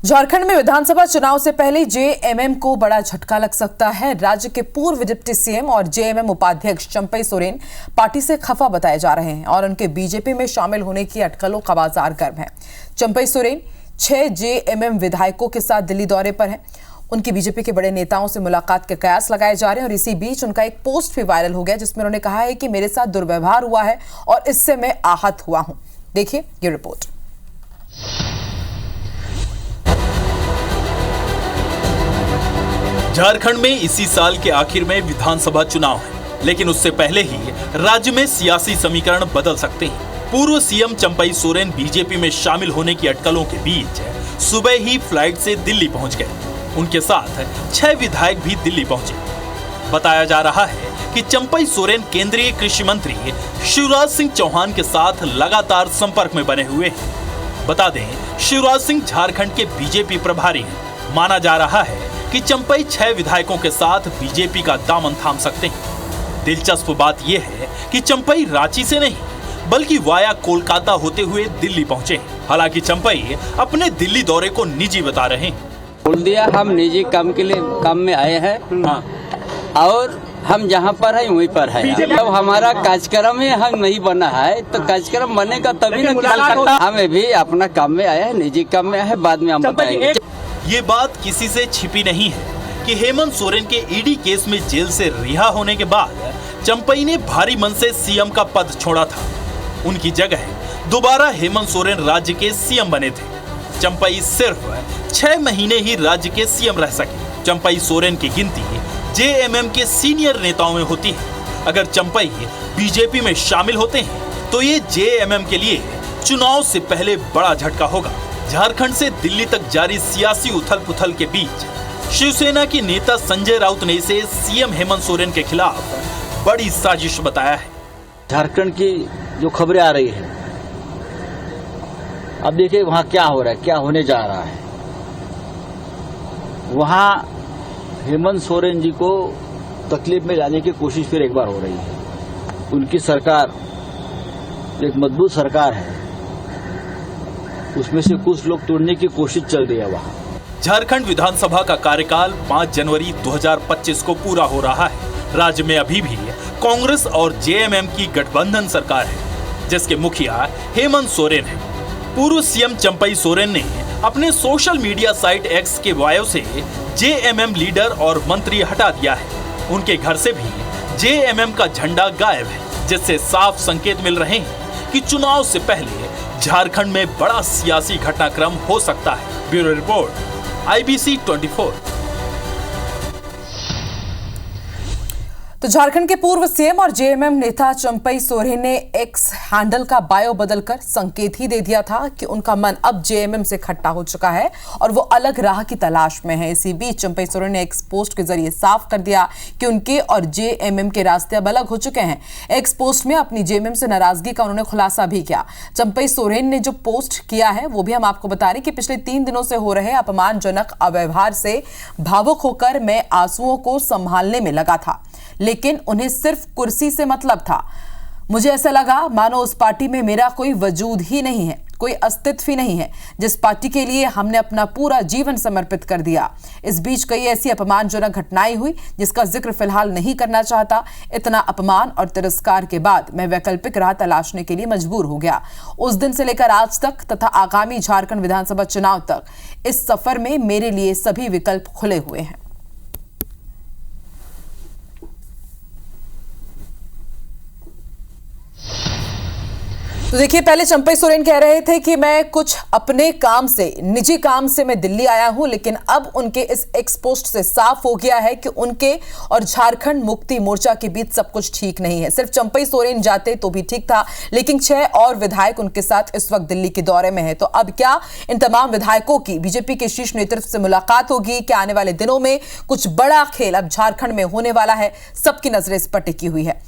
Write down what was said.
झारखंड में विधानसभा चुनाव से पहले जेएमएम को बड़ा झटका लग सकता है। राज्य के पूर्व डिप्टी सीएम और जेएमएम उपाध्यक्ष चंपई सोरेन पार्टी से खफा बताए जा रहे हैं और उनके बीजेपी में शामिल होने की अटकलों का बाजार गर्म है। चंपई सोरेन 6 जेएमएम विधायकों के साथ दिल्ली दौरे पर हैं। उनकी बीजेपी के बड़े नेताओं से मुलाकात के कयास लगाए जा रहे हैं और इसी बीच उनका एक पोस्ट भी वायरल हो गया जिसमें उन्होंने कहा है कि मेरे साथ दुर्व्यवहार हुआ है और इससे मैं आहत हुआ हूं। देखिए ये रिपोर्ट। झारखंड में इसी साल के आखिर में विधानसभा चुनाव है, लेकिन उससे पहले ही राज्य में सियासी समीकरण बदल सकते हैं। पूर्व सीएम चंपई सोरेन बीजेपी में शामिल होने की अटकलों के बीच सुबह ही फ्लाइट से दिल्ली पहुंच गए। उनके साथ 6 विधायक भी दिल्ली पहुंचे। बताया जा रहा है कि चंपई सोरेन केंद्रीय कृषि मंत्री शिवराज सिंह चौहान के साथ लगातार संपर्क में बने हुए हैं। बता दें, शिवराज सिंह झारखंड के बीजेपी प्रभारी हैं। माना जा रहा है कि चंपई 6 विधायकों के साथ बीजेपी का दामन थाम सकते हैं। दिलचस्प बात यह है कि चंपई रांची से नहीं बल्कि वाया कोलकाता होते हुए दिल्ली पहुंचे हैं। हालांकि चंपई अपने दिल्ली दौरे को निजी बता रहे हैं। बोल दिया हम निजी काम के लिए काम में आए हैं। हाँ। और हम जहाँ पर है वहीं पर है। जब हमारा कार्यक्रम ही हम नहीं बना है तो कार्यक्रम बनेगा तभी ना। हमें भी अपना काम में आया है, निजी काम में आया है, बाद में हम बताएंगे। ये बात किसी से छिपी नहीं है कि हेमंत सोरेन के ईडी केस में जेल से रिहा होने के बाद चंपई ने भारी मन से सीएम का पद छोड़ा था। उनकी जगह दोबारा हेमंत सोरेन राज्य के सीएम बने थे। चंपई सिर्फ 6 महीने ही राज्य के सीएम रह सके। चंपई सोरेन की गिनती जेएमएम के सीनियर नेताओं में होती है। अगर चंपई बीजेपी में शामिल होते हैं तो ये जेएमएम के लिए चुनाव से पहले बड़ा झटका होगा। झारखंड से दिल्ली तक जारी सियासी उथल-पुथल के बीच शिवसेना के नेता संजय राउत ने इसे सीएम हेमंत सोरेन के खिलाफ बड़ी साजिश बताया है। झारखंड की जो खबरें आ रही है, अब देखिए वहाँ क्या हो रहा है, क्या होने जा रहा है। वहाँ हेमंत सोरेन जी को तकलीफ में लाने की कोशिश फिर एक बार हो रही है। उनकी सरकार एक मजबूत सरकार है, उसमें से कुछ लोग तोड़ने की कोशिश चल रही है। वहाँ झारखंड विधानसभा का कार्यकाल 5 जनवरी 2025 को पूरा हो रहा है। राज्य में अभी भी कांग्रेस और जेएमएम की गठबंधन सरकार है, जिसके मुखिया हेमंत सोरेन हैं। पूर्व सीएम चंपई सोरेन ने अपने सोशल मीडिया साइट एक्स के बायो से जेएमएम लीडर और मंत्री हटा दिया है। उनके घर से भी जेएमएम का झंडा गायब है, जिससे साफ संकेत मिल रहे हैं कि चुनाव से पहले झारखंड में बड़ा सियासी घटनाक्रम हो सकता है। Bureau report, IBC 24। तो झारखंड के पूर्व सीएम और जेएमएम नेता चंपई सोरेन ने एक्स हैंडल का बायो बदलकर संकेत ही दे दिया था कि उनका मन अब जेएमएम से खट्टा हो चुका है और वो अलग राह की तलाश में है। इसी बीच चंपई सोरेन ने एक्स पोस्ट के जरिए साफ कर दिया कि उनके और जेएमएम के रास्ते अब अलग हो चुके हैं। एक्स पोस्ट में अपनी जेएमएम से नाराजगी का उन्होंने खुलासा भी किया। चंपई सोरेन ने जो पोस्ट किया है वो भी हम आपको बता रहे कि पिछले 3 दिनों से हो रहे अपमानजनक अव्यवहार से भावुक होकर मैं आंसुओं को संभालने में लगा था, लेकिन उन्हें सिर्फ कुर्सी से मतलब था। मुझे ऐसा लगा मानो उस पार्टी में मेरा कोई वजूद ही नहीं है, कोई अस्तित्व ही नहीं है, जिस पार्टी के लिए हमने अपना पूरा जीवन समर्पित कर दिया। इस बीच कई ऐसी अपमानजनक घटनाएं हुई जिसका जिक्र फिलहाल नहीं करना चाहता। इतना अपमान और तिरस्कार के बाद मैं वैकल्पिक राह तलाशने के लिए मजबूर हो गया। उस दिन से लेकर आज तक तथा आगामी झारखंड विधानसभा चुनाव तक इस सफर में मेरे लिए सभी विकल्प खुले हुए हैं। तो देखिए, पहले चंपई सोरेन कह रहे थे कि मैं कुछ अपने काम से, निजी काम से मैं दिल्ली आया हूं, लेकिन अब उनके इस एक्स पोस्ट से साफ हो गया है कि उनके और झारखंड मुक्ति मोर्चा के बीच सब कुछ ठीक नहीं है। सिर्फ चंपई सोरेन जाते तो भी ठीक था, लेकिन 6 और विधायक उनके साथ इस वक्त दिल्ली के दौरे में है। तो अब क्या इन तमाम विधायकों की बीजेपी के शीर्ष नेतृत्व से मुलाकात होगी? क्या आने वाले दिनों में कुछ बड़ा खेल अब झारखंड में होने वाला है? सबकी नजरें इस पर टिकी हुई है।